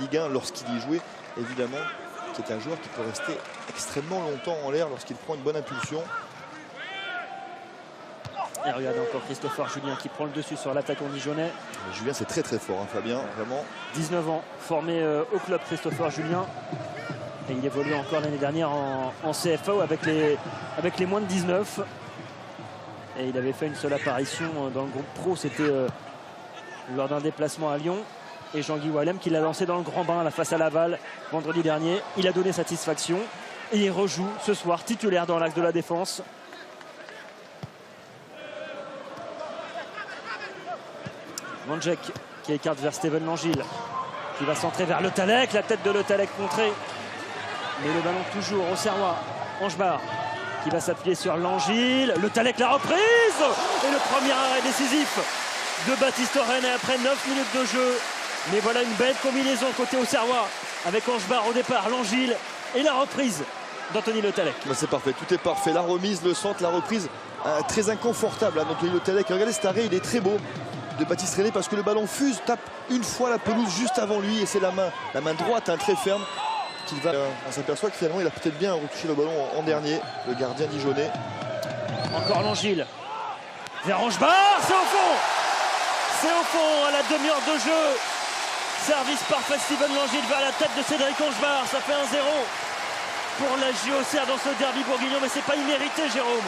Ligue 1 lorsqu'il y jouait, évidemment, qui est un joueur qui peut rester extrêmement longtemps en l'air lorsqu'il prend une bonne impulsion. Et regardez encore Christopher Julien qui prend le dessus sur l'attaquant dijonnais. Julien, c'est très très fort, hein, Fabien, vraiment. 19 ans, formé au club Christopher Julien. Et il évoluait encore l'année dernière en CFA avec les moins de 19. Et il avait fait une seule apparition dans le groupe pro, c'était lors d'un déplacement à Lyon. Et Jean-Guy Wallem qui l'a lancé dans le grand bain face à Laval vendredi dernier. Il a donné satisfaction et il rejoue ce soir titulaire dans l'axe de la défense. Mandjek qui écarte vers Steven Langille, qui va centrer vers Le Tallec, la tête de Le Tallec contrée. Mais le ballon toujours au Serrois. Angebar qui va s'appuyer sur Langille. Le Tallec, la reprise. Et le premier arrêt décisif de Baptiste René après 9 minutes de jeu. Mais voilà une belle combinaison côté au Serrois avec Angebar au départ, Langille et la reprise d'Anthony Le Tallec. C'est parfait, tout est parfait. La remise, le centre, la reprise très inconfortable d'Anthony Le Tallec. Regardez cet arrêt, il est très beau de Baptiste René parce que le ballon fuse, tape une fois la pelouse juste avant lui et c'est la main droite très ferme qu'il va. On s'aperçoit que finalement il a peut-être bien retouché le ballon en dernier, le gardien dijonnais. Encore Langille vers Angebar, c'est au fond. C'est au fond à la demi-heure de jeu. Service parfait Steven Langille vers la tête de Cédric Angebar, ça fait 1-0 pour la JOCR dans ce derby bourguignon, mais c'est pas immérité Jérôme,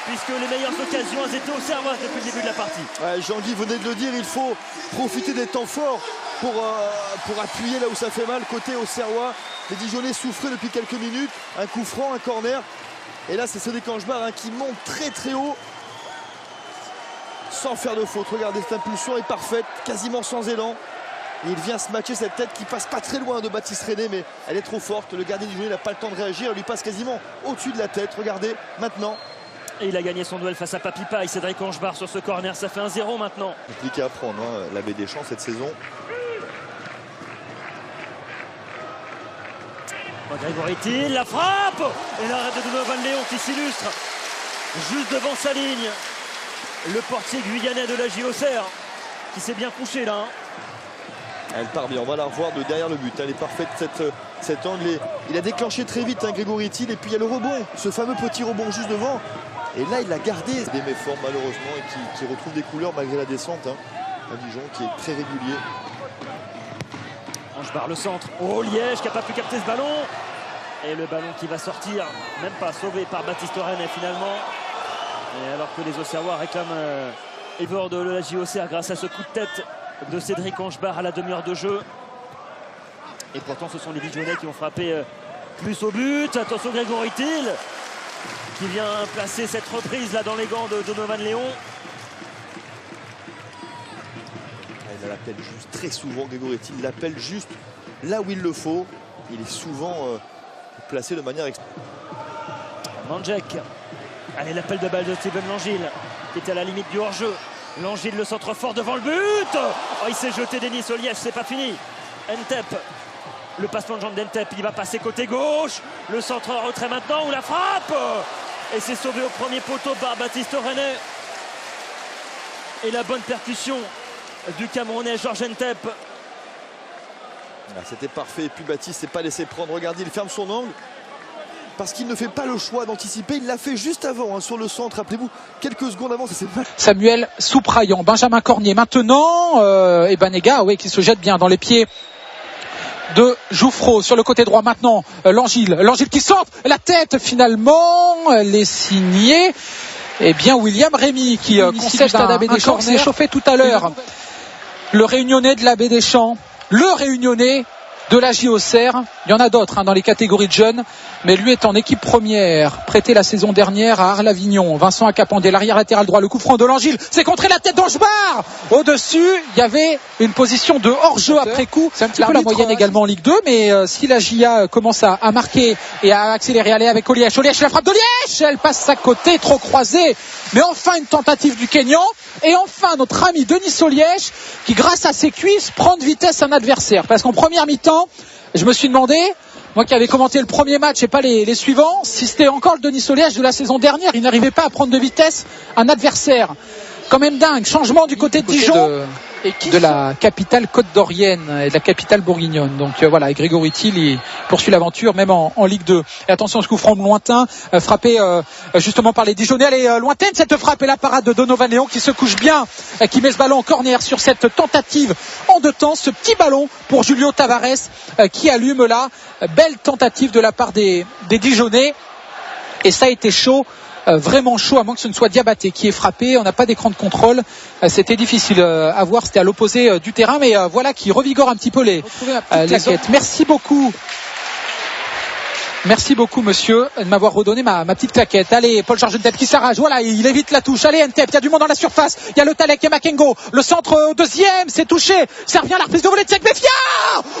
puisque les meilleures occasions étaient au Serrois depuis le début de la partie. Jean-Guy venait de le dire, il faut profiter des temps forts pour appuyer là où ça fait mal, côté au Serrois. Les Dijonnais souffraient depuis quelques minutes, un coup franc, un corner. Et là c'est Cédric Angebar qui monte très très haut, sans faire de faute. Regardez, cette impulsion est parfaite, quasiment sans élan. Et il vient se matcher cette tête qui passe pas très loin de Baptiste René, mais elle est trop forte. Le gardien dijonnais n'a pas le temps de réagir, elle lui passe quasiment au-dessus de la tête. Regardez, maintenant. Et il a gagné son duel face à Papipa et Cédric Angebar sur ce corner, ça fait 1-0 maintenant. Compliqué à prendre, la baie des Champs cette saison. Grégory Thiel, la frappe et l'arrêt de Donovan Léon qui s'illustre juste devant sa ligne. Le portier guyanais de la JOCR qui s'est bien couché là. Elle part bien, on va la revoir de derrière le but. Elle est parfaite cet angle. Il a déclenché très vite Grégory Thiel et puis il y a le rebond, ce fameux petit rebond juste devant. Et là il l'a gardé. Des méformes malheureusement et qui retrouve des couleurs malgré la descente. À Dijon qui est très régulier. Angebar le centre. Oh Liège qui n'a pas pu capter ce ballon. Et le ballon qui va sortir, même pas sauvé par Baptiste René finalement. Et alors que les Auxerrois réclament Evor de la JOCR grâce à ce coup de tête de Cédric Angebar à la demi-heure de jeu. Et pourtant ce sont les Dijonnais qui ont frappé plus au but. Attention Grégory Thiel qui vient placer cette reprise là dans les gants de Donovan Léon. Il l'appelle juste très souvent Grégory Thiel. Il l'appelle juste là où il le faut. Il est souvent placé de manière Mandjek. Allez, l'appel de balle de Steven Langille qui était à la limite du hors-jeu. Langille le centre fort devant le but. Oh, il s'est jeté Denis Oliège, c'est pas fini. Ntep, le passement de jambe d'Ntep, il va passer côté gauche. Le centre en retrait maintenant ou la frappe. Et c'est sauvé au premier poteau par Baptiste René. Et la bonne percussion du Camerounais Georges Ntep. C'était parfait et puis Baptiste s'est pas laissé prendre. Regardez, il ferme son angle parce qu'il ne fait pas le choix d'anticiper. Il l'a fait juste avant sur le centre, rappelez-vous, quelques secondes avant. Samuel Soupraillant, Benjamin Cornier maintenant et Banega qui se jette bien dans les pieds de Jouffreau sur le côté droit maintenant. Langille qui centre, la tête finalement, elle est signée. Et bien William Rémy qui concède un corps s'est chauffé tout à l'heure. Le réunionnais de la Baie des Champs, le réunionnais de la JOCR. Il y en a d'autres dans les catégories de jeunes, mais lui est en équipe première, prêté la saison dernière à Arles-Avignon. Vincent Acapandé, l'arrière latéral droit, le coup franc de Langille, c'est contré la tête d'Angebar. Au-dessus, il y avait une position de hors-jeu après coup. C'est un petit peu la moyenne également en Ligue 2, mais si la JA commence à marquer et à accélérer, aller avec Oliège, la frappe d'Oliège, elle passe à côté, trop croisée. Mais enfin une tentative du Kényan, et enfin notre ami Denis Oliège qui, grâce à ses cuisses, prend de vitesse un adversaire. Parce qu'en première mi-temps, je me suis demandé, moi qui avais commenté le premier match et pas les suivants, si c'était encore le Denis Oliège de la saison dernière. Il n'arrivait pas à prendre de vitesse un adversaire. Quand même dingue. Changement du côté de Dijon. de la capitale côte-d'Orienne et de la capitale bourguignonne. Donc voilà, et Grégory Thiel il poursuit l'aventure même en Ligue 2. Et attention, ce coup franc lointain, frappé justement par les Dijonais. Elle est lointaine cette frappe, et la parade de Donovan Léon qui se couche bien, qui met ce ballon en corner sur cette tentative en deux temps. Ce petit ballon pour Julio Tavares qui allume là. Belle tentative de la part des Dijonais. Et ça a été chaud. Vraiment chaud, à moins que ce ne soit Diabaté qui est frappé. On n'a pas d'écran de contrôle, c'était difficile à voir, c'était à l'opposé du terrain, mais voilà qui revigore un petit peu les quêtes. Merci beaucoup monsieur de m'avoir redonné ma petite claquette. Allez, Paul-Georges Ntep qui s'arrache, voilà, il évite la touche. Allez Ntep, il y a du monde dans la surface, il y a le Talek et Makengo, le centre au deuxième, c'est touché, ça revient à la reprise de volée de Segbefia.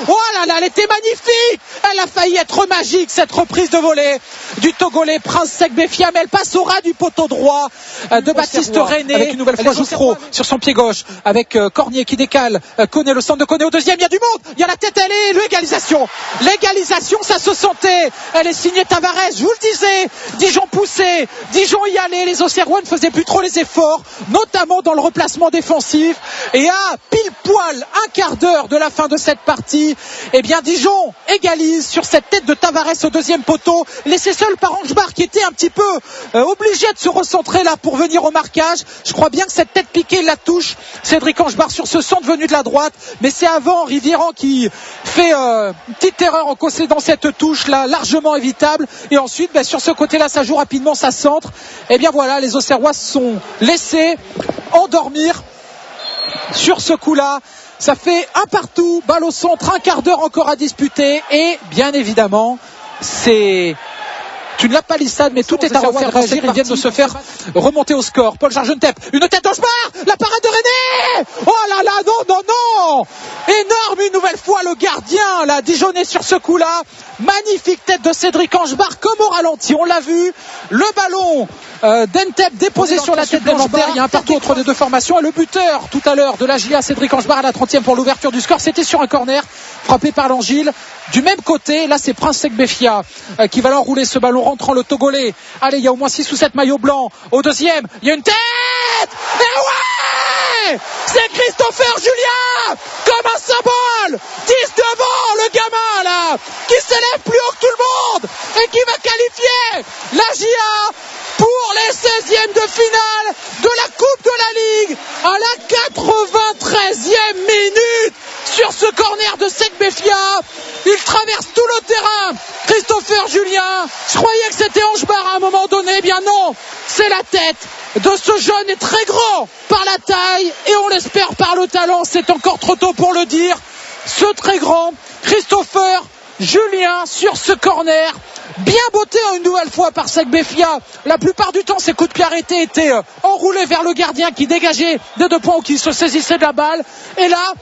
Oh là là, elle était magnifique, elle a failli être magique cette reprise de volée du Togolais Prince Segbefia, mais elle passe au ras du poteau droit de Baptiste René, avec une nouvelle fois Jouffreau sur son pied gauche, avec Cornier qui décale, Koné, le centre de Koné au deuxième, il y a du monde, il y a la tête, elle est l'égalisation, ça se sentait. Elle est signée Tavares, je vous le disais. Dijon poussé, Dijon y allait. Les Auxerrois ne faisaient plus trop les efforts, notamment dans le replacement défensif. Et à pile poil un quart d'heure de la fin de cette partie, eh bien Dijon égalise sur cette tête de Tavares au deuxième poteau, laissé seul par Angebar qui était un petit peu obligé de se recentrer là pour venir au marquage. Je crois bien que cette tête piquée la touche Cédric Angebar sur ce centre venu de la droite, mais c'est avant Rivieran qui fait une petite erreur en concédant cette touche là, largement évitable. Et ensuite sur ce côté là ça joue rapidement, ça centre. Et bien voilà, les Auxerrois se sont laissés endormir sur ce coup là. Ça fait un partout, balle au centre, un quart d'heure encore à disputer. Et bien évidemment c'est une la palissade, mais tout est à refaire réagir. Ils viennent de se faire remonter au score. Paul-Georges Ntep, une tête d'Angebar, la parade de René. Oh là là, non. Énorme une nouvelle fois le gardien, là, Dijonais sur ce coup-là. Magnifique tête de Cédric Angebar, comme au ralenti, on l'a vu. Le ballon d'Ntep déposé sur la tête d'Angebar. Il y a un partout entre les deux formations. Et le buteur tout à l'heure de la GIA, Cédric Angebar, à la 30e pour l'ouverture du score. C'était sur un corner frappé par l'Angile. Du même côté, là c'est Prince Segbefia qui va l'enrouler ce ballon rentrant, le Togolais. Allez, il y a au moins 6 ou 7 maillots blancs. Au deuxième, il y a une tête. Et ouais, c'est Christopher Julien, comme un symbole, 10 devant le gamin là, qui s'élève plus haut que tout le monde et qui va qualifier la GIA pour les 16e de finale de la Coupe de la Ligue à la 93e minute. Sur ce corner de Segbefia, il traverse tout le terrain. Christopher Julien, je croyais que c'était Angebar à un moment donné, eh bien non, c'est la tête de ce jeune et très grand par la taille et on l'espère par le talent, c'est encore trop tôt pour le dire. Ce très grand Christopher Julien sur ce corner, bien botté une nouvelle fois par Segbefia. La plupart du temps, ses coups de pied arrêtés étaient enroulés vers le gardien qui dégageait des 2 points ou qui se saisissait de la balle. Et là,